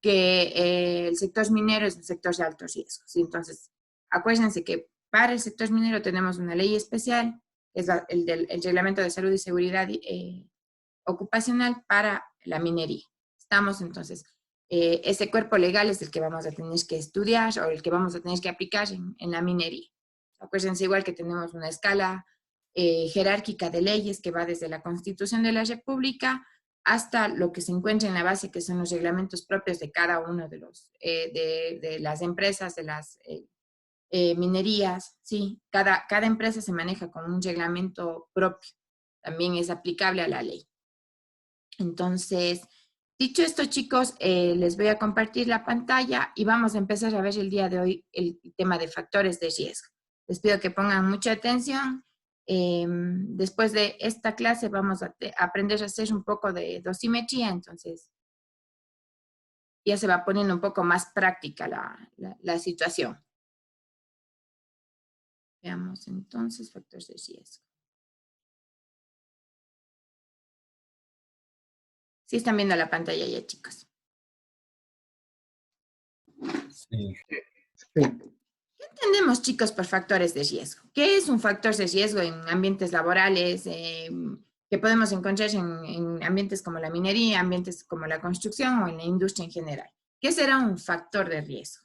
que el sector minero es un sector de alto riesgo, ¿sí? Entonces, acuérdense que para el sector minero tenemos una ley especial, es el Reglamento de Salud y Seguridad Ocupacional para la minería. Estamos entonces, ese cuerpo legal es el que vamos a tener que estudiar o el que vamos a tener que aplicar en la minería. Acuérdense igual que tenemos una escala jerárquica de leyes que va desde la Constitución de la República hasta lo que se encuentra en la base, que son los reglamentos propios de cada uno de las empresas, de las minerías, ¿sí? Cada empresa se maneja con un reglamento propio, también es aplicable a la ley. Entonces, dicho esto, chicos, les voy a compartir la pantalla y vamos a empezar a ver el día de hoy el tema de factores de riesgo. Les pido que pongan mucha atención. Después de esta clase vamos a aprender a hacer un poco de dosimetría, entonces ya se va poniendo un poco más práctica la situación. Veamos entonces factores de riesgo. Sí están viendo la pantalla ya, chicos. Sí. ¿Qué entendemos, chicos, por factores de riesgo? ¿Qué es un factor de riesgo en ambientes laborales que podemos encontrar en ambientes como la minería, ambientes como la construcción o en la industria en general? ¿Qué será un factor de riesgo?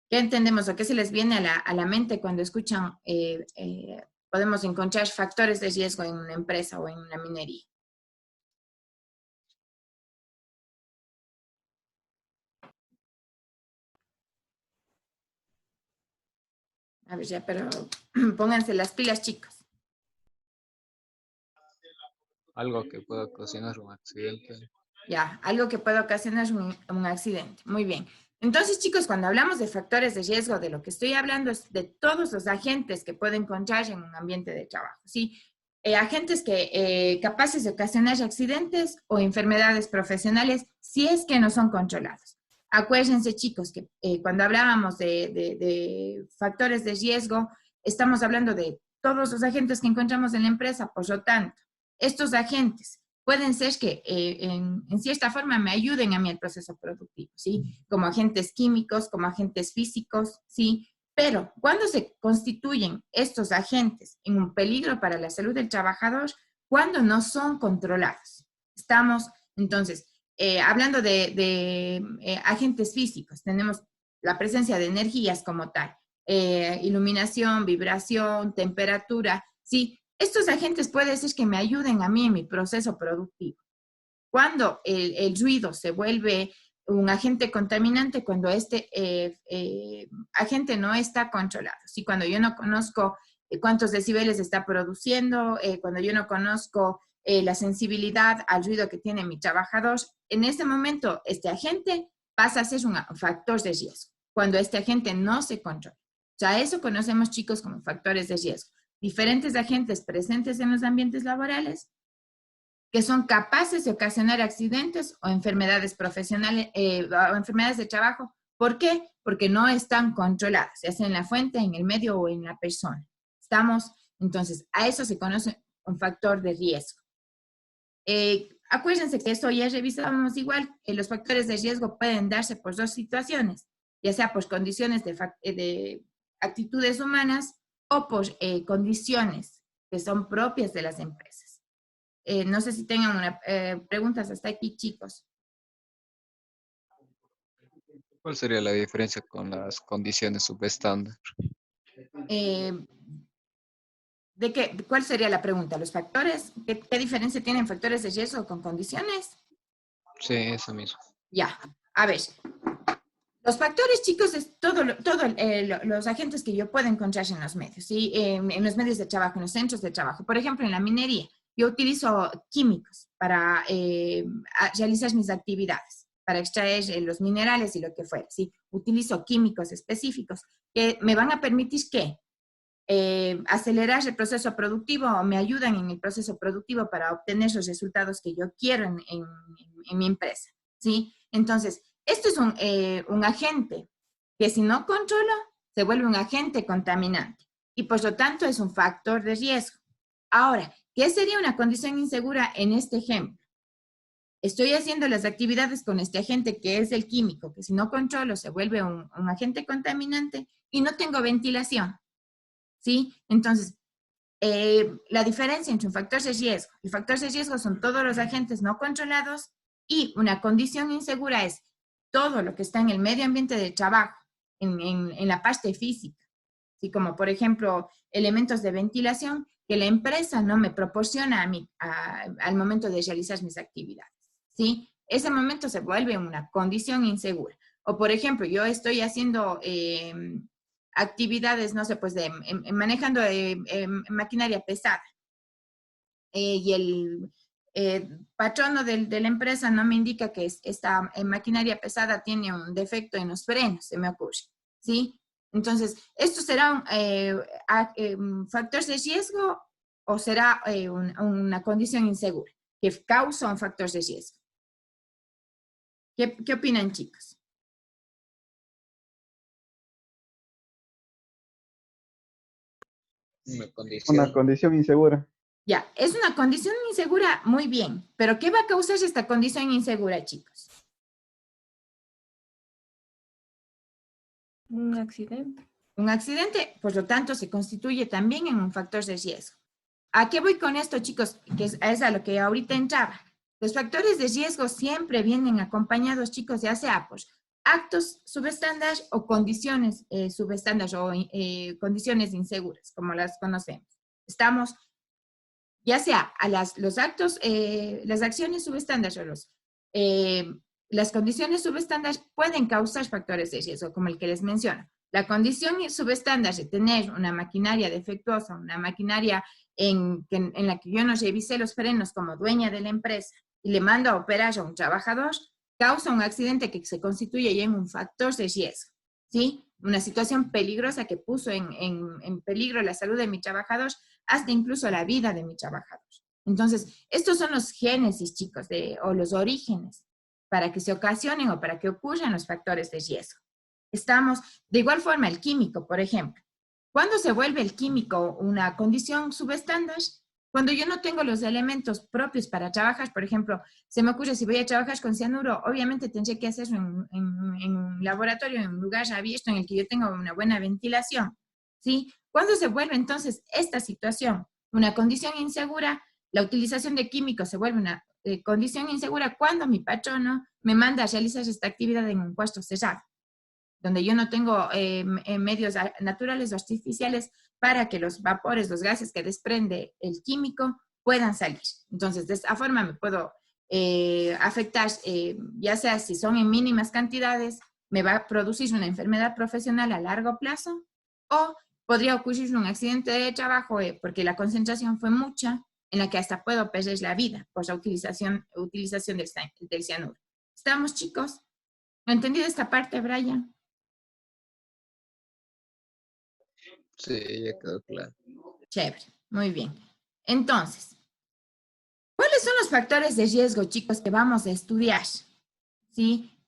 ¿Qué entendemos o qué se les viene a la mente cuando escuchan podemos encontrar factores de riesgo en una empresa o en la minería? A ver, ya, pero pónganse las pilas, chicos. Algo que pueda ocasionar un accidente. Ya, algo que pueda ocasionar un accidente. Muy bien. Entonces, chicos, cuando hablamos de factores de riesgo, de lo que estoy hablando es de todos los agentes que pueden encontrar en un ambiente de trabajo, ¿sí? Agentes que capaces de ocasionar accidentes o enfermedades profesionales si es que no son controlados. Acuérdense, chicos, que cuando hablábamos de factores de riesgo, estamos hablando de todos los agentes que encontramos en la empresa. Por lo tanto, estos agentes pueden ser que en cierta forma me ayuden a mí el proceso productivo, ¿sí? Como agentes químicos, como agentes físicos, ¿sí? Pero cuando se constituyen estos agentes en un peligro para la salud del trabajador, cuando no son controlados. Estamos, entonces, hablando de agentes físicos, tenemos la presencia de energías como tal, iluminación, vibración, temperatura, ¿sí? Estos agentes puede ser que me ayuden a mí en mi proceso productivo. Cuando el ruido se vuelve un agente contaminante, cuando este agente no está controlado. ¿Sí? Cuando yo no conozco cuántos decibeles está produciendo, cuando yo no conozco la sensibilidad al ruido que tiene mi trabajador, en ese momento este agente pasa a ser un factor de riesgo. Cuando este agente no se controla. O sea, eso conocemos, chicos, como factores de riesgo. Diferentes agentes presentes en los ambientes laborales que son capaces de ocasionar accidentes o enfermedades profesionales o enfermedades de trabajo. ¿Por qué? Porque no están controladas, ya sea en la fuente, en el medio o en la persona. Estamos, entonces, a eso se conoce un factor de riesgo. Acuérdense que esto ya revisábamos igual, que los factores de riesgo pueden darse por dos situaciones, ya sea por condiciones de actitudes humanas o por condiciones que son propias de las empresas. No sé si tengan preguntas hasta aquí, chicos. ¿Cuál sería la diferencia con las condiciones subestándar? ¿Cuál sería la pregunta? ¿Los factores? ¿Qué diferencia tienen factores de riesgo con condiciones? Sí, eso mismo. Ya, a ver. Los factores, chicos, es todos los agentes que yo puedo encontrar en los medios, ¿sí? En los medios de trabajo, en los centros de trabajo. Por ejemplo, en la minería, yo utilizo químicos para realizar mis actividades, para extraer los minerales y lo que fuera, ¿sí? Utilizo químicos específicos que me van a permitir que acelerar el proceso productivo o me ayudan en el proceso productivo para obtener esos resultados que yo quiero en mi empresa, ¿sí? Entonces, esto es un agente que si no controla, se vuelve un agente contaminante y por lo tanto es un factor de riesgo. Ahora, ¿qué sería una condición insegura en este ejemplo? estoy haciendo las actividades con este agente que es el químico, que si no controlo se vuelve un agente contaminante y no tengo ventilación, ¿sí? Entonces, la diferencia entre un factor de riesgo y factores de riesgo son todos los agentes no controlados y una condición insegura es todo lo que está en el medio ambiente de trabajo, en la parte física, ¿sí? Como por ejemplo elementos de ventilación que la empresa no me proporciona a mí al momento de realizar mis actividades, ¿sí? Ese momento se vuelve una condición insegura. O por ejemplo, yo estoy haciendo actividades, no sé, pues manejando maquinaria pesada y el patrono de la empresa no me indica que esta maquinaria pesada tiene un defecto en los frenos, se me ocurre, ¿sí? Entonces, ¿esto será un factor de riesgo o será una condición insegura que causa un factor de riesgo? ¿Qué opinan, chicos? Una Una condición. condición insegura. Ya, es una condición insegura, muy bien. Pero ¿qué va a causar esta condición insegura, chicos? Un accidente. Un accidente, por lo tanto, se constituye también en un factor de riesgo. ¿A qué voy con esto, chicos? Que es a lo que ahorita entraba. Los factores de riesgo siempre vienen acompañados, chicos, ya sea por actos subestándar o condiciones subestándar o condiciones inseguras, como las conocemos. Estamos ya sea a los actos, las acciones subestándar o las condiciones subestándar pueden causar factores de riesgo, como el que les menciono. La condición subestándar de tener una maquinaria defectuosa, una maquinaria en la que yo no revisé los frenos como dueña de la empresa y le mando a operar a un trabajador, causa un accidente que se constituye ya en un factor de riesgo, ¿sí? Una situación peligrosa que puso en peligro la salud de mi trabajador, hasta incluso la vida de mi trabajador. Entonces, estos son los génesis, chicos, o los orígenes para que se ocasionen o para que ocurran los factores de riesgo. Estamos, de igual forma, el químico, por ejemplo. ¿Cuándo se vuelve el químico una condición subestándar? Cuando yo no tengo los elementos propios para trabajar, por ejemplo, se me ocurre si voy a trabajar con cianuro, obviamente tendré que hacerlo en un laboratorio, en un lugar abierto en el que yo tenga una buena ventilación, ¿sí? ¿Cuándo se vuelve entonces esta situación una condición insegura? La utilización de químicos se vuelve una condición insegura cuando mi patrono me manda a realizar esta actividad en un puesto cerrado, donde yo no tengo medios naturales o artificiales para que los vapores, los gases que desprende el químico puedan salir. Entonces, de esta forma me puedo afectar, ya sea si son en mínimas cantidades, me va a producir una enfermedad profesional a largo plazo, o podría ocurrir un accidente de trabajo porque la concentración fue mucha, en la que hasta puedo perder la vida por la utilización del cianuro. ¿Estamos, chicos? ¿Lo entendido esta parte, Brian? Sí, ya quedó claro. Chévere, muy bien. Entonces, ¿cuáles son los factores de riesgo, chicos, que vamos a estudiar? ¿Sí?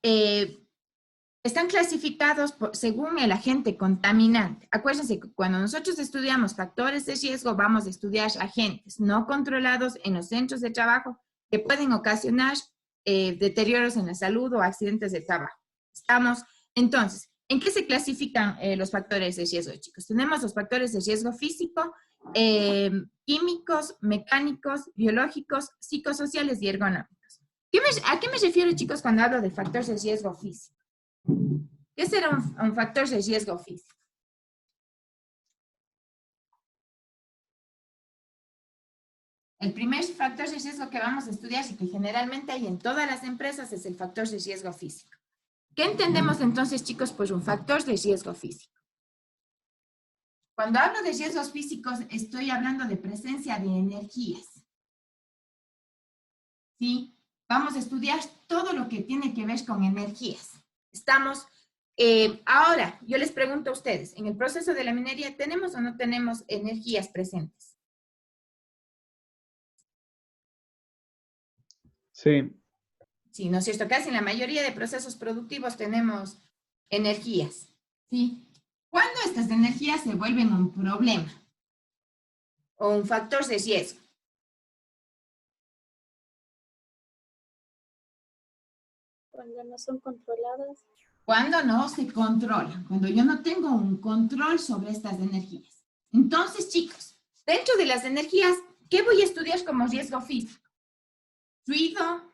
Están clasificados según el agente contaminante. Acuérdense que cuando nosotros estudiamos factores de riesgo, vamos a estudiar agentes no controlados en los centros de trabajo que pueden ocasionar deterioros en la salud o accidentes de trabajo. Estamos, entonces, ¿en qué se clasifican los factores de riesgo, chicos? Tenemos los factores de riesgo físico, químicos, mecánicos, biológicos, psicosociales y ergonómicos. ¿A qué me refiero, chicos, cuando hablo de factores de riesgo físico? ¿Qué será un factor de riesgo físico? El primer factor de riesgo que vamos a estudiar y que generalmente hay en todas las empresas es el factor de riesgo físico. ¿Qué entendemos entonces, chicos, por un factor de riesgo físico? Cuando hablo de riesgos físicos, estoy hablando de presencia de energías. ¿Sí? Vamos a estudiar todo lo que tiene que ver con energías. Estamos, ahora, yo les pregunto a ustedes, ¿en el proceso de la minería tenemos o no tenemos energías presentes? Sí, Sí, ¿no es cierto? Casi en la mayoría de procesos productivos tenemos energías, ¿sí? ¿Cuándo estas energías se vuelven un problema o un factor de riesgo? cuando no son controladas. Cuando no se controlan, cuando yo no tengo un control sobre estas energías. Entonces, chicos, dentro de las energías, ¿qué voy a estudiar como riesgo físico? Ruido,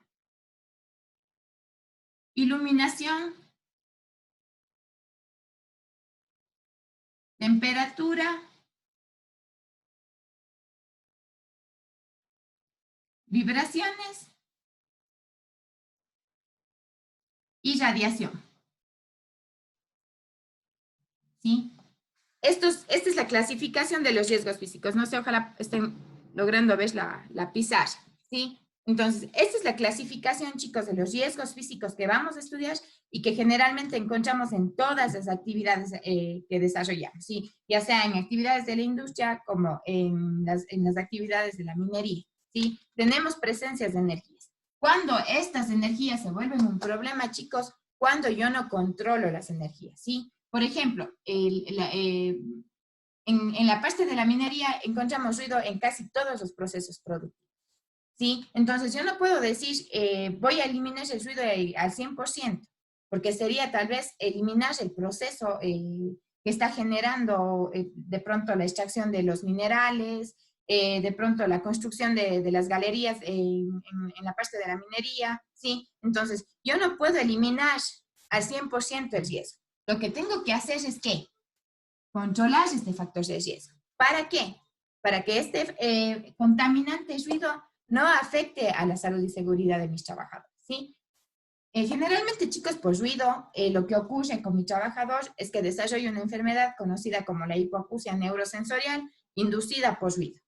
iluminación, temperatura, vibraciones y radiación. ¿Sí? Esta es la clasificación de los riesgos físicos. No sé, ojalá estén logrando ver la pizarra. ¿Sí? Entonces, esta es la clasificación, chicos, de los riesgos físicos que vamos a estudiar y que generalmente encontramos en todas las actividades que desarrollamos, ¿sí? Ya sea en actividades de la industria como en las actividades de la minería, ¿sí? Tenemos presencias de energías. Cuando estas energías se vuelven un problema, chicos, cuando yo no controlo las energías, ¿sí? Por ejemplo, en la parte de la minería encontramos ruido en casi todos los procesos productivos. ¿Sí? Entonces, yo no puedo decir, voy a eliminar el ruido al 100%, porque sería tal vez eliminar el proceso que está generando de pronto la extracción de los minerales, de pronto la construcción de las galerías en la parte de la minería, ¿sí? Entonces, yo no puedo eliminar al 100% el riesgo. Lo que tengo que hacer es que controlar este factor de riesgo. ¿Para qué? Para que este contaminante ruido no afecte a la salud y seguridad de mis trabajadores, ¿sí? Generalmente, chicos, por ruido, lo que ocurre con mi trabajador es que desarrolla una enfermedad conocida como la hipoacusia neurosensorial inducida por ruido.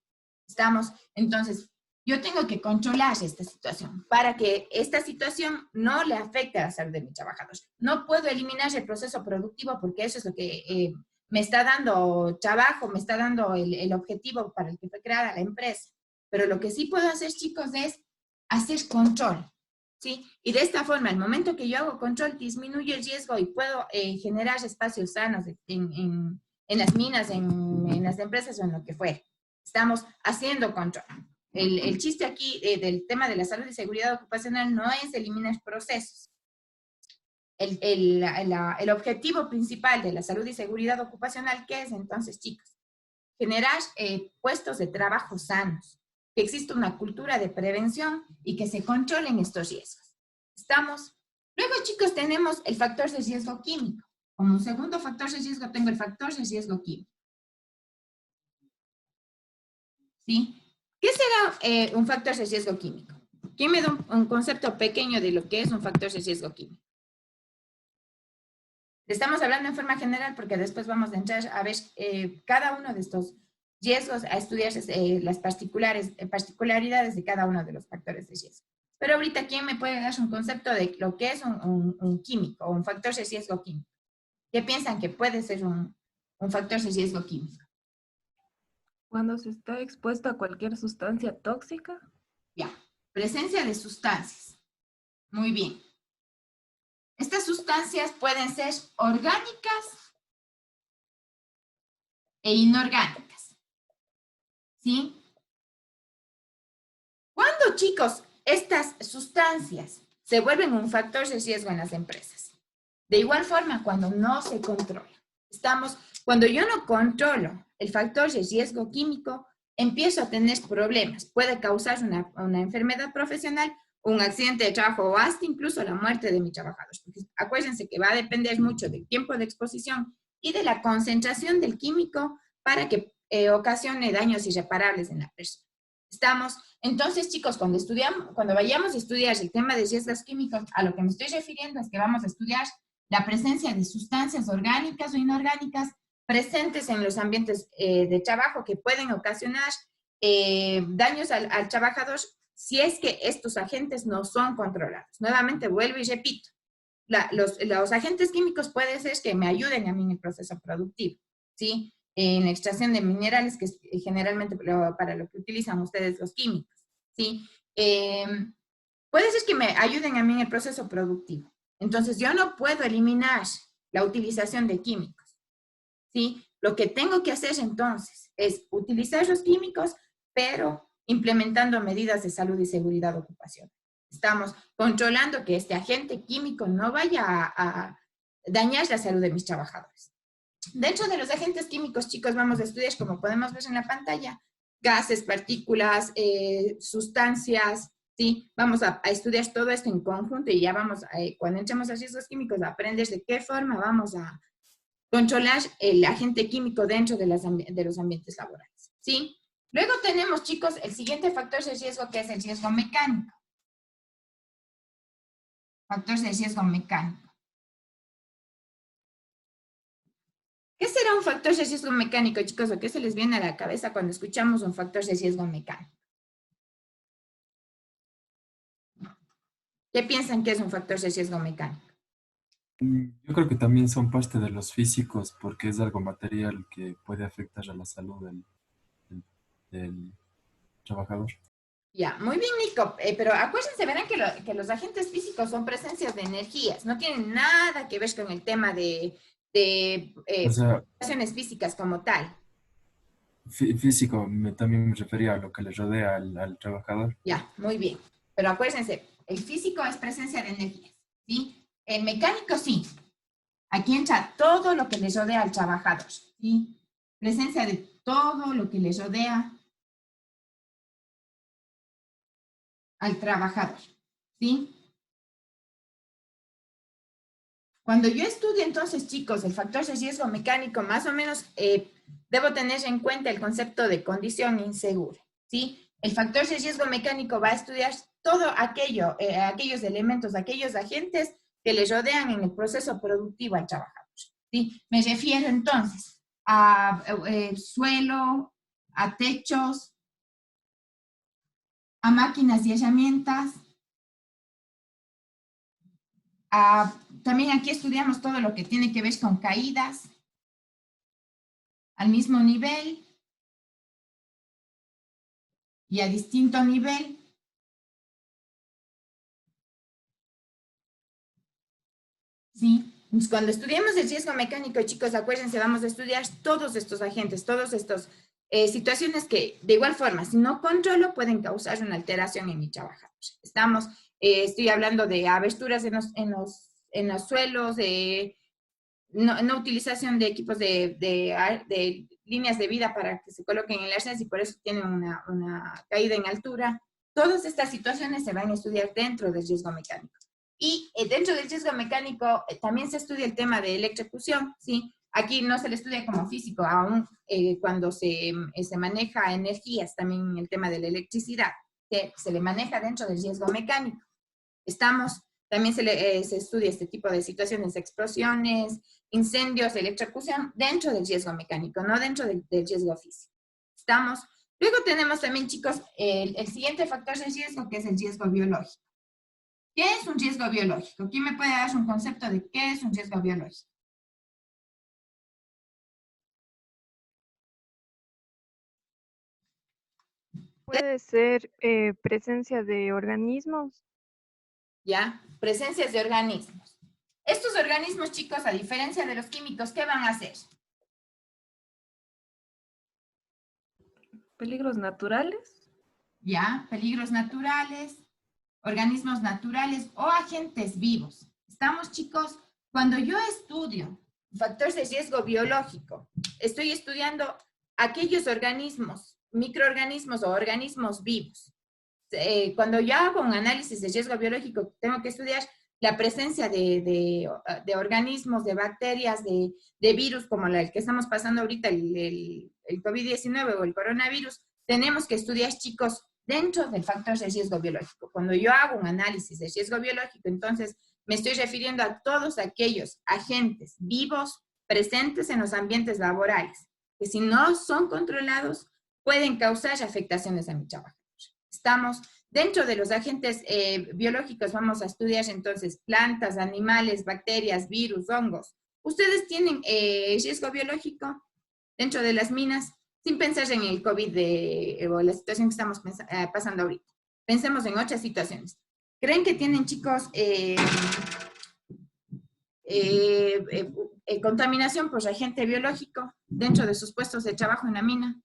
¿Estamos? Entonces, yo tengo que controlar esta situación para que esta situación no le afecte a la salud de mi trabajador. No puedo eliminar el proceso productivo porque eso es lo que me está dando trabajo, me está dando el objetivo para el que fue creada la empresa. Pero lo que sí puedo hacer, chicos, es hacer control, ¿sí? Y de esta forma, al momento que yo hago control, disminuye el riesgo y puedo generar espacios sanos en las minas, en las empresas o en lo que fuera. Estamos haciendo control. El chiste aquí del tema de la salud y seguridad ocupacional no es eliminar procesos. El objetivo principal de la salud y seguridad ocupacional, ¿qué es entonces, chicos? Generar puestos de trabajo sanos, que exista una cultura de prevención y que se controlen estos riesgos. ¿Estamos? Luego, chicos, tenemos el factor de riesgo químico. Como un segundo factor de riesgo tengo el factor de riesgo químico. ¿Sí? ¿Qué será un factor de riesgo químico? ¿Quién me da un concepto pequeño de lo que es un factor de riesgo químico? Estamos hablando en forma general porque después vamos a entrar a ver cada uno de estos riesgos, a estudiar las particularidades de cada uno de los factores de riesgo. Pero ahorita, ¿quién me puede dar un concepto de lo que es un químico o un factor de riesgo químico? ¿Qué piensan que puede ser un factor de riesgo químico? Cuando se está expuesto a cualquier sustancia tóxica. Ya, presencia de sustancias. Muy bien. Estas sustancias pueden ser orgánicas e inorgánicas. ¿Sí? ¿Cuándo, chicos, estas sustancias se vuelven un factor de riesgo en las empresas? De igual forma, cuando no se controla. Cuando yo no controlo el factor de riesgo químico, empiezo a tener problemas. Puede causar una enfermedad profesional, un accidente de trabajo o hasta incluso la muerte de mi trabajador. Porque acuérdense que va a depender mucho del tiempo de exposición y de la concentración del químico para que ocasione daños irreparables en la persona. ¿Estamos? Entonces, chicos, cuando vayamos a estudiar el tema de riesgos químicos, a lo que me estoy refiriendo es que vamos a estudiar la presencia de sustancias orgánicas o inorgánicas presentes en los ambientes de trabajo que pueden ocasionar daños al trabajador si es que estos agentes no son controlados. Nuevamente vuelvo y repito, los agentes químicos puede ser que me ayuden a mí en el proceso productivo, ¿sí? En la extracción de minerales, que es generalmente para lo que utilizan ustedes los químicos, ¿sí? Puede ser que me ayuden a mí en el proceso productivo. Entonces, yo no puedo eliminar la utilización de químicos, ¿sí? Lo que tengo que hacer entonces es utilizar los químicos, pero implementando medidas de salud y seguridad ocupacional. Estamos controlando que este agente químico no vaya a dañar la salud de mis trabajadores. Dentro de los agentes químicos, chicos, vamos a estudiar, como podemos ver en la pantalla, gases, partículas, sustancias, ¿sí? Vamos a estudiar todo esto en conjunto y ya vamos, cuando entremos a riesgos químicos, aprendes de qué forma vamos a controlar el agente químico dentro de los ambientes laborales, ¿sí? Luego tenemos, chicos, el siguiente factor de riesgo, que es el riesgo mecánico. Factor de riesgo mecánico. ¿Qué será un factor de riesgo mecánico, chicos? ¿O qué se les viene a la cabeza cuando escuchamos un factor de riesgo mecánico? ¿Qué piensan que es un factor de riesgo mecánico? Yo creo que también son parte de los físicos porque es algo material que puede afectar a la salud del trabajador. Ya, muy bien, Nico. Pero acuérdense, verán que los agentes físicos son presencias de energías. No tienen nada que ver con el tema de O sea, situaciones físicas como tal. físico también me refería a lo que le rodea al trabajador. Ya, muy bien. Pero acuérdense, el físico es presencia de energías, ¿sí? El mecánico sí. Aquí entra todo lo que le rodea al trabajador, ¿sí? Presencia de todo lo que le rodea al trabajador, ¿sí? Cuando yo estudio entonces, chicos, el factor de riesgo mecánico, más o menos debo tener en cuenta el concepto de condición insegura, ¿sí? El factor de riesgo mecánico va a estudiar todo aquello, aquellos elementos, aquellos agentes que le rodean en el proceso productivo al trabajador, ¿sí? Me refiero entonces a suelo, a techos, a máquinas y herramientas. También aquí estudiamos todo lo que tiene que ver con caídas al mismo nivel y a distinto nivel. ¿Sí? Entonces, cuando estudiamos el riesgo mecánico, chicos, acuérdense, vamos a estudiar todos estos agentes, todas estas situaciones que, de igual forma, si no controlo, pueden causar una alteración en mi trabajador. Estoy hablando de aberturas en los suelos, de no utilización de equipos de líneas de vida para que se coloquen en las redes y por eso tienen una caída en altura. Todas estas situaciones se van a estudiar dentro del riesgo mecánico. Y dentro del riesgo mecánico también se estudia el tema de electrocución, ¿sí? Aquí no se le estudia como físico, aún cuando se maneja energías, también el tema de la electricidad, que se le maneja dentro del riesgo mecánico. También se estudia este tipo de situaciones, explosiones, incendios, electrocución, dentro del riesgo mecánico, no dentro del riesgo físico. Luego tenemos también, chicos, el siguiente factor de riesgo, que es el riesgo biológico. ¿Qué es un riesgo biológico? ¿Quién me puede dar un concepto de qué es un riesgo biológico? Puede ser presencia de organismos. ¿Ya? Presencias de organismos. Estos organismos, chicos, a diferencia de los químicos, ¿qué van a hacer? Peligros naturales. ¿Ya? Peligros naturales, organismos naturales o agentes vivos. ¿Estamos, chicos? Cuando yo estudio factores de riesgo biológico, estoy estudiando aquellos organismos, microorganismos o organismos vivos. Cuando yo hago un análisis de riesgo biológico, tengo que estudiar la presencia de organismos, de bacterias, de virus, como el que estamos pasando ahorita, el COVID-19 o el coronavirus. Tenemos que estudiar, chicos, dentro del factor de riesgo biológico. Cuando yo hago un análisis de riesgo biológico, entonces me estoy refiriendo a todos aquellos agentes vivos presentes en los ambientes laborales, que si no son controlados, pueden causar afectaciones a mi trabajo. Estamos dentro de los agentes biológicos, vamos a estudiar entonces plantas, animales, bacterias, virus, hongos. ¿Ustedes tienen riesgo biológico dentro de las minas? Sin pensar en el COVID o la situación que estamos pasando ahorita. Pensemos en otras situaciones. ¿Creen que tienen, chicos, contaminación por agente biológico dentro de sus puestos de trabajo en la mina?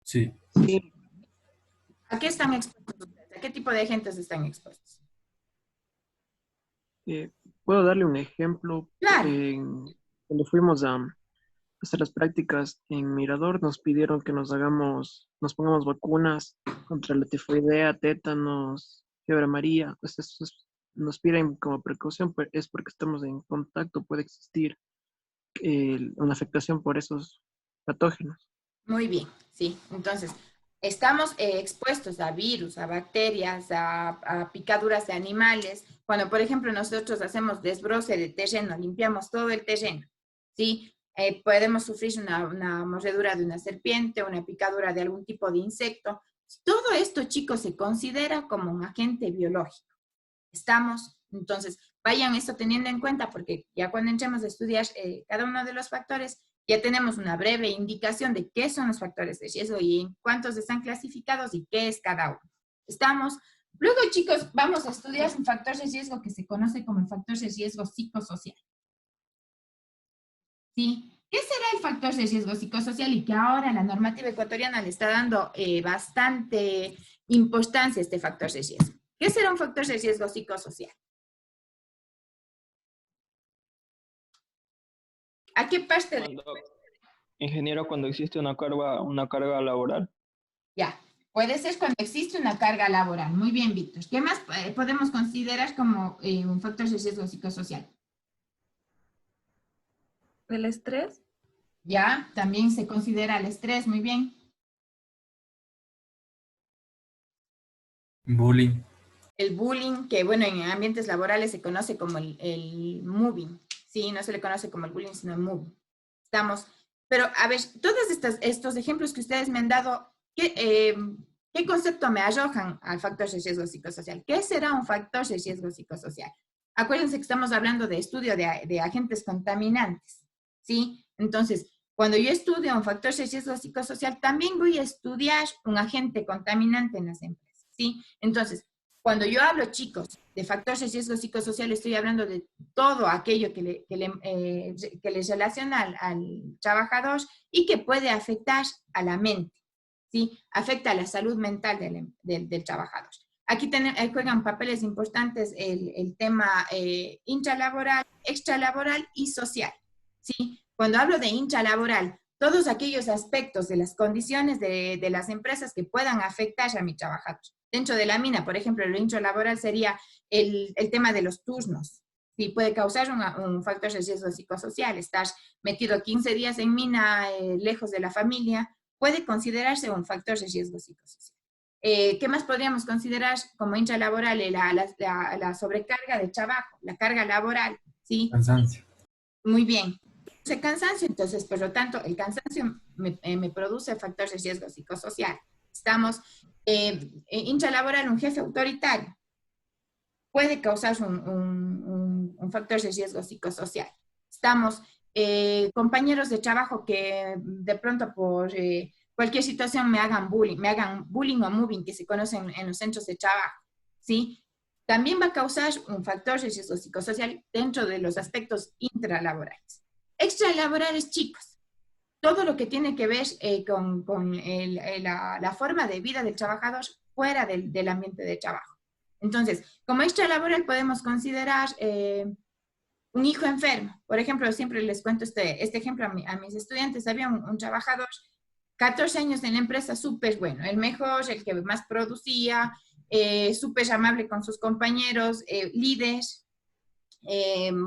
Sí. ¿A qué están expuestos ustedes? ¿A qué tipo de agentes están expuestos? ¿Puedo darle un ejemplo? Claro, Cuando fuimos a hacer las prácticas en Mirador, nos pidieron que nos pongamos vacunas contra la tifoidea, tétanos, fiebre amarilla. Pues nos piden como precaución, pues es porque estamos en contacto, puede existir una afectación por esos patógenos. muy bien, sí. Entonces, estamos expuestos a virus, a bacterias, a picaduras de animales. Cuando, por ejemplo, nosotros hacemos desbroce de terreno, limpiamos todo el terreno, ¿sí? Podemos sufrir una mordedura de una serpiente, una picadura de algún tipo de insecto. Todo esto, chicos, se considera como un agente biológico. Estamos, entonces, vayan esto teniendo en cuenta porque ya cuando entremos a estudiar cada uno de los factores, ya tenemos una breve indicación de qué son los factores de riesgo y en cuántos están clasificados y qué es cada uno. Estamos. Luego, chicos, vamos a estudiar un factor de riesgo que se conoce como el factor de riesgo psicosocial. ¿Sí? ¿Qué será el factor de riesgo psicosocial y que ahora la normativa ecuatoriana le está dando bastante importancia a este factor de riesgo? ¿Qué será un factor de riesgo psicosocial? ¿A qué parte de...? Cuando, ingeniero, cuando existe una carga laboral. Ya, puede ser cuando existe una carga laboral. Muy bien, Víctor. ¿Qué más podemos considerar como un factor de riesgo psicosocial? ¿El estrés? Ya, también se considera el estrés. Muy bien. Bullying. El bullying, que bueno, en ambientes laborales se conoce como el moving. Sí, no se le conoce como el bullying, sino el moving. Estamos, pero a ver, todos estos ejemplos que ustedes me han dado, ¿qué concepto me arrojan al factor de riesgo psicosocial? ¿Qué será un factor de riesgo psicosocial? Acuérdense que estamos hablando de estudio de agentes contaminantes, ¿sí? Entonces, cuando yo estudio un factor de riesgo psicosocial, también voy a estudiar un agente contaminante en las empresas, ¿sí? Entonces, cuando yo hablo, chicos, de factores de riesgo psicosocial, estoy hablando de todo aquello que les relaciona al trabajador y que puede afectar a la mente, ¿sí? Afecta a la salud mental del trabajador. Aquí juegan papeles importantes el tema intralaboral, extralaboral y social, ¿sí? Cuando hablo de intralaboral, todos aquellos aspectos de las condiciones de las empresas que puedan afectar a mi trabajador. Dentro de la mina, por ejemplo, lo intralaboral sería el tema de los turnos. Sí, puede causar un factor de riesgo psicosocial. Estar metido 15 días en mina, lejos de la familia, puede considerarse un factor de riesgo psicosocial. ¿Qué más podríamos considerar como intralaboral? La sobrecarga de trabajo, la carga laboral, ¿sí? Cansancio. Muy bien. Produce cansancio, entonces, por lo tanto, el cansancio me produce factores de riesgo psicosocial. Estamos intralaboral, un jefe autoritario puede causar un factor de riesgo psicosocial. Estamos compañeros de trabajo que de pronto por cualquier situación me hagan bullying o moving, que se conocen en los centros de trabajo, ¿sí? También va a causar un factor de riesgo psicosocial dentro de los aspectos intralaborales. Extralaborales, chicos, todo lo que tiene que ver con la forma de vida del trabajador fuera del ambiente de trabajo. Entonces, como extralaboral podemos considerar un hijo enfermo. Por ejemplo, siempre les cuento este ejemplo a mis estudiantes. Había un trabajador, 14 años en la empresa, súper bueno, el mejor, el que más producía, súper amable con sus compañeros, líder,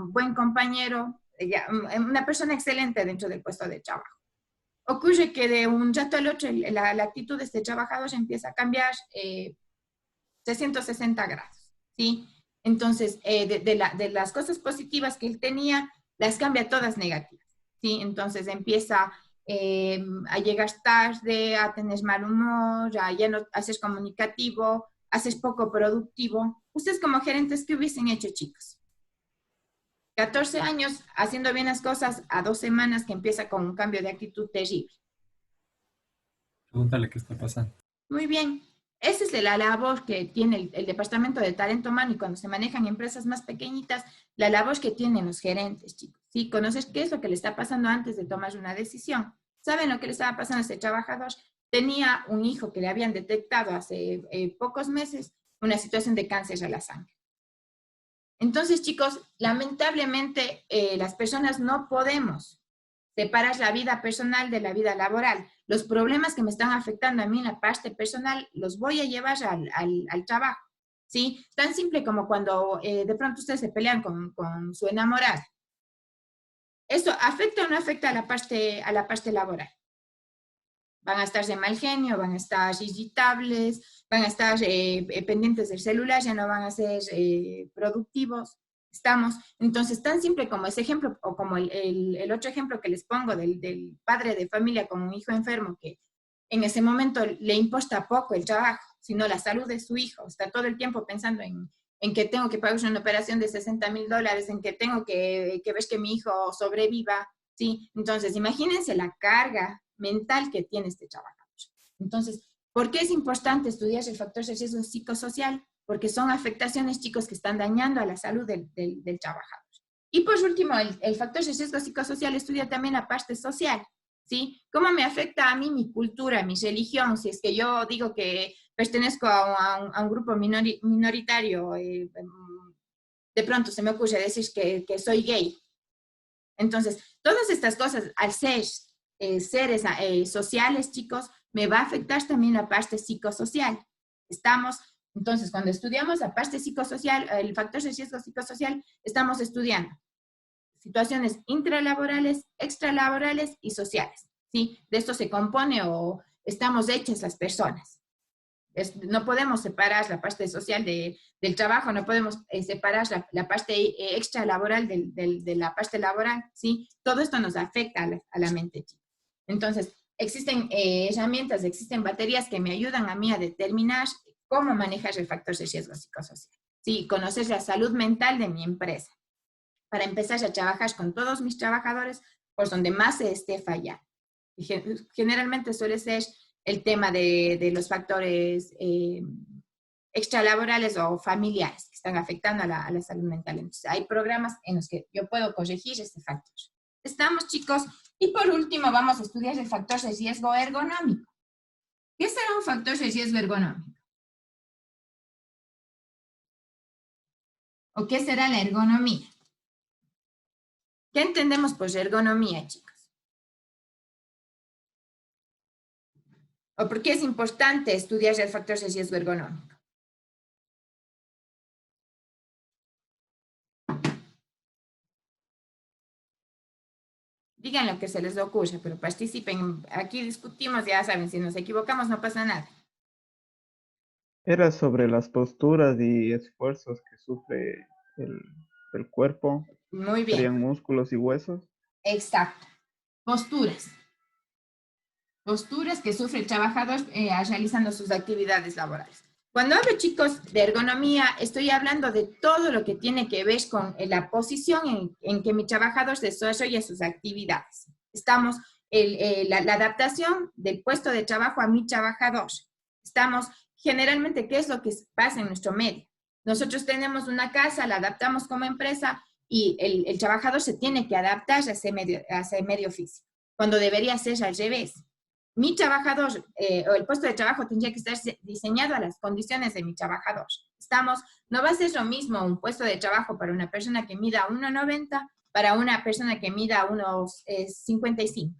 buen compañero, una persona excelente dentro del puesto de trabajo. Ocurre que de un rato al otro la actitud de este trabajador empieza a cambiar 360 grados, ¿sí? Entonces, de las cosas positivas que él tenía, las cambia todas negativas, ¿sí? Entonces empieza a llegar tarde, a tener mal humor, ya no a ser comunicativo, a ser poco productivo. Ustedes como gerentes, ¿qué hubiesen hecho, chicos? 14 años haciendo bien las cosas, a 2 semanas que empieza con un cambio de actitud terrible. Pregúntale qué está pasando. Muy bien. Esa es la labor que tiene el Departamento de Talento Humano y cuando se manejan empresas más pequeñitas, la labor que tienen los gerentes, chicos. ¿Sí? Conocer qué es lo que le está pasando antes de tomar una decisión. ¿Saben lo que le estaba pasando a este trabajador? Tenía un hijo que le habían detectado hace pocos meses una situación de cáncer a la sangre. Entonces, chicos, lamentablemente las personas no podemos separar la vida personal de la vida laboral. Los problemas que me están afectando a mí en la parte personal los voy a llevar al trabajo, ¿sí? Tan simple como cuando de pronto ustedes se pelean con su enamorada. ¿Eso afecta o no afecta a la parte laboral? Van a estar de mal genio, van a estar irritables, van a estar pendientes del celular, ya no van a ser productivos. Entonces, tan simple como ese ejemplo, o como el otro ejemplo que les pongo del padre de familia con un hijo enfermo, que en ese momento le importa poco el trabajo, sino la salud de su hijo. Está todo el tiempo pensando en que tengo que pagar una operación de $60,000, en que tengo que ver que mi hijo sobreviva, ¿sí? Entonces, imagínense la carga mental que tiene este trabajador. Entonces, ¿por qué es importante estudiar el factor de riesgo psicosocial? Porque son afectaciones, chicos, que están dañando a la salud del trabajador. Y por último, el factor de riesgo psicosocial estudia también la parte social, ¿sí? ¿Cómo me afecta a mí mi cultura, mi religión? Si es que yo digo que pertenezco a un grupo minoritario, de pronto se me ocurre decir que soy gay. Entonces, todas estas cosas, al ser seres sociales, chicos, me va a afectar también la parte psicosocial. Entonces, cuando estudiamos la parte psicosocial, el factor de riesgo psicosocial, estamos estudiando situaciones intralaborales, extralaborales y sociales, ¿sí? De esto se compone o estamos hechas las personas. No podemos separar la parte social del trabajo, no podemos separar la parte extralaboral de la parte laboral, ¿sí? Todo esto nos afecta a la mente, chicos. Entonces, existen herramientas, existen baterías que me ayudan a mí a determinar cómo manejar el factor de riesgo psicosocial. Sí, conocer la salud mental de mi empresa, para empezar a trabajar con todos mis trabajadores por donde más se esté fallando. Generalmente suele ser el tema de los factores extralaborales o familiares que están afectando a la salud mental. Entonces, hay programas en los que yo puedo corregir este factor. ¿Estamos, chicos? Y por último, vamos a estudiar el factor de riesgo ergonómico. ¿Qué será un factor de riesgo ergonómico? ¿O qué será la ergonomía? ¿Qué entendemos por ergonomía, chicos? ¿O por qué es importante estudiar el factor de riesgo ergonómico? Digan lo que se les ocurra, pero participen. Aquí discutimos, ya saben, si nos equivocamos no pasa nada. Era sobre las posturas y esfuerzos que sufre el cuerpo, Muy bien. serían músculos y huesos. Exacto. Posturas. Posturas que sufre el trabajador realizando sus actividades laborales. Cuando hablo, chicos, de ergonomía, estoy hablando de todo lo que tiene que ver con la posición en que mi trabajador desarrolla sus actividades. Estamos la adaptación del puesto de trabajo a mi trabajador. Estamos, generalmente, ¿qué es lo que pasa en nuestro medio? Nosotros tenemos una casa, la adaptamos como empresa y el trabajador se tiene que adaptar a ese medio físico, cuando debería ser al revés. Mi trabajador, o el puesto de trabajo tendría que estar diseñado a las condiciones de mi trabajador. No va a ser lo mismo un puesto de trabajo para una persona que mida 1,90 para una persona que mida unos 55.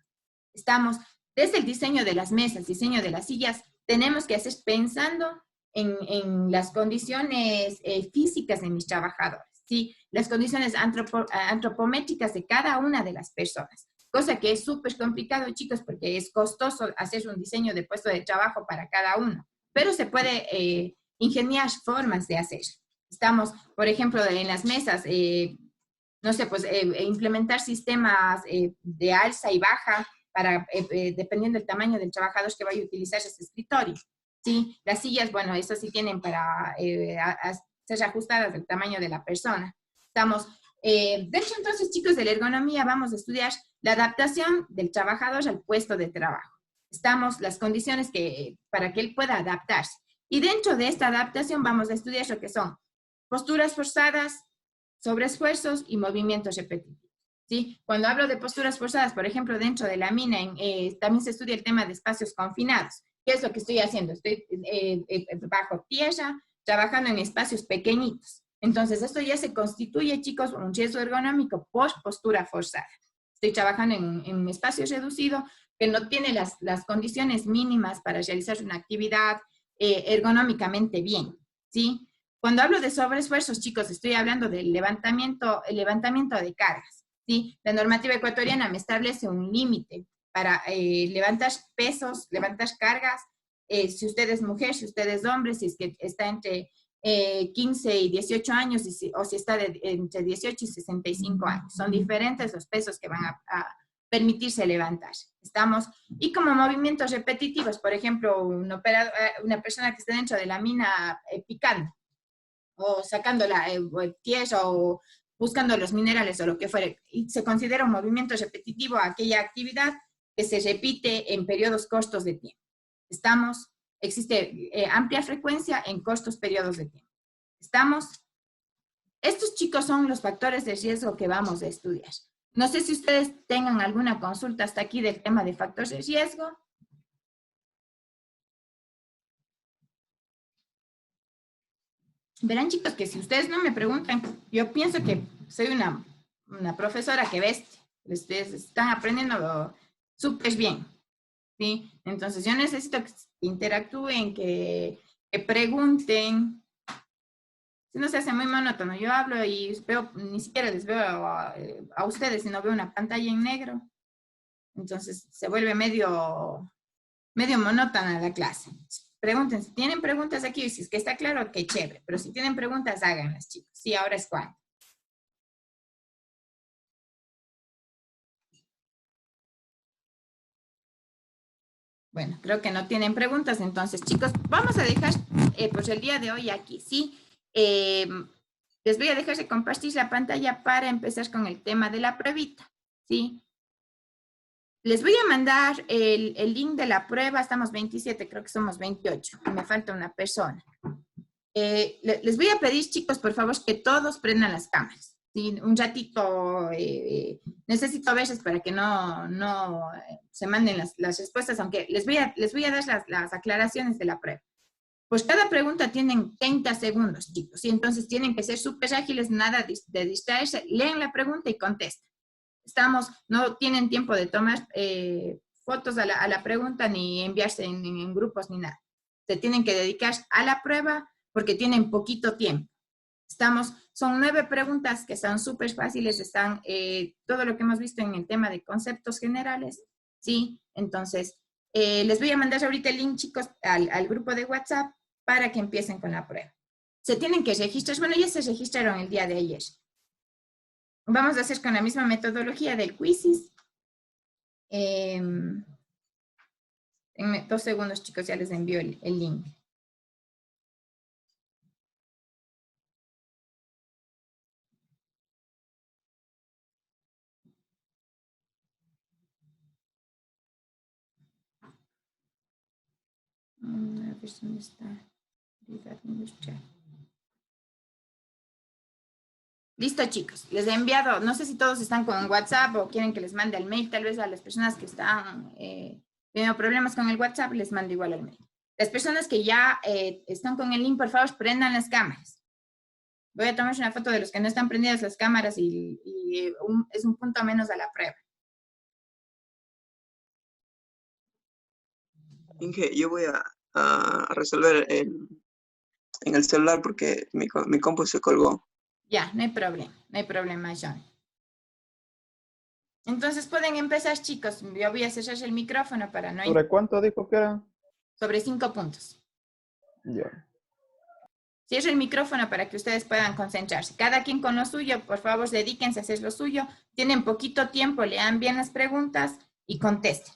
Desde el diseño de las mesas, diseño de las sillas, tenemos que hacer pensando en las condiciones físicas de mis trabajadores, ¿sí? Las condiciones antropométricas de cada una de las personas. Cosa que es súper complicado, chicos, porque es costoso hacer un diseño de puesto de trabajo para cada uno. Pero se puede ingeniar formas de hacer. Por ejemplo, en las mesas, no sé, pues implementar sistemas de alza y baja para, dependiendo del tamaño del trabajador que vaya a utilizar ese escritorio. Sí, las sillas, bueno, eso sí tienen para ser ajustadas al tamaño de la persona. De hecho, entonces, chicos, de la ergonomía vamos a estudiar la adaptación del trabajador al puesto de trabajo. Las condiciones para que él pueda adaptarse. Y dentro de esta adaptación vamos a estudiar lo que son posturas forzadas, sobreesfuerzos y movimientos repetitivos. ¿Sí? Cuando hablo de posturas forzadas, por ejemplo, dentro de la mina, también se estudia el tema de espacios confinados. ¿Qué es lo que estoy haciendo? Estoy bajo tierra, trabajando en espacios pequeñitos. Entonces, esto ya se constituye, chicos, un riesgo ergonómico por postura forzada. Estoy trabajando en un espacio reducido que no tiene las condiciones mínimas para realizar una actividad ergonómicamente bien, ¿sí? Cuando hablo de sobreesfuerzos, chicos, estoy hablando del levantamiento de cargas, ¿sí? La normativa ecuatoriana me establece un límite para levantar pesos, levantar cargas, si usted es mujer, si usted es hombre, si es que está entre 15 y 18 años, o si está entre 18 y 65 años. Son diferentes los pesos que van a permitirse levantar. Estamos, y como movimientos repetitivos, por ejemplo, una persona que esté dentro de la mina picando, o sacando la tierra, o buscando los minerales, o lo que fuere, y se considera un movimiento repetitivo aquella actividad que se repite en periodos cortos de tiempo. Existe amplia frecuencia en cortos periodos de tiempo. Estos, chicos, son los factores de riesgo que vamos a estudiar. No sé si ustedes tengan alguna consulta hasta aquí del tema de factores de riesgo. Verán, chicos, que si ustedes no me preguntan, yo pienso que soy una profesora que bestia. Ustedes están aprendiendo súper bien, ¿sí? Entonces, yo necesito que interactúen, que pregunten. Si no, se hace muy monótono. Yo hablo y veo, ni siquiera les veo a ustedes, sino veo una pantalla en negro. Entonces, se vuelve medio monótona la clase. Pregunten, si tienen preguntas aquí, si es que está claro, qué chévere. Pero si tienen preguntas, háganlas, chicos. Sí, ahora es cuando. Bueno, creo que no tienen preguntas, entonces, chicos, vamos a dejar pues el día de hoy aquí, ¿sí? Les voy a dejar de compartir la pantalla para empezar con el tema de la pruebita, ¿sí? Les voy a mandar el link de la prueba. Estamos 27, creo que somos 28. Me falta una persona. Les voy a pedir, chicos, por favor, que todos prendan las cámaras. ¿Sí? Un ratito, necesito verles para que no se manden las respuestas, aunque les voy a dar las aclaraciones de la prueba. Pues cada pregunta tienen 30 segundos, chicos, y entonces tienen que ser súper ágiles, nada de distraerse, leen la pregunta y contestan. No tienen tiempo de tomar fotos a la pregunta, ni enviarse en grupos, ni nada. Se tienen que dedicar a la prueba porque tienen poquito tiempo. Son 9 preguntas que son súper fáciles, están todo lo que hemos visto en el tema de conceptos generales, ¿sí? Entonces, les voy a mandar ahorita el link, chicos, al grupo de WhatsApp para que empiecen con la prueba. Se tienen que registrar, bueno, ya se registraron el día de ayer. Vamos a hacer con la misma metodología del quizzes. En 2 segundos, chicos, ya les envío el link. A ver dónde está. Listo, chicos. Les he enviado, no sé si todos están con WhatsApp o quieren que les mande al mail. Tal vez a las personas que están teniendo problemas con el WhatsApp, les mando igual al mail. Las personas que ya están con el link, por favor, prendan las cámaras. Voy a tomar una foto de los que no están prendidas las cámaras y es un punto menos a la prueba. Inge, yo voy a resolver en el celular porque mi compu se colgó. Ya, no hay problema, John. Entonces pueden empezar, chicos. Yo voy a cerrar el micrófono para no... ¿Sobre cuánto dijo que era? Sobre 5 puntos. Ya. Cierro el micrófono para que ustedes puedan concentrarse. Cada quien con lo suyo, por favor, dedíquense a hacer lo suyo. Tienen poquito tiempo, lean bien las preguntas y contesten.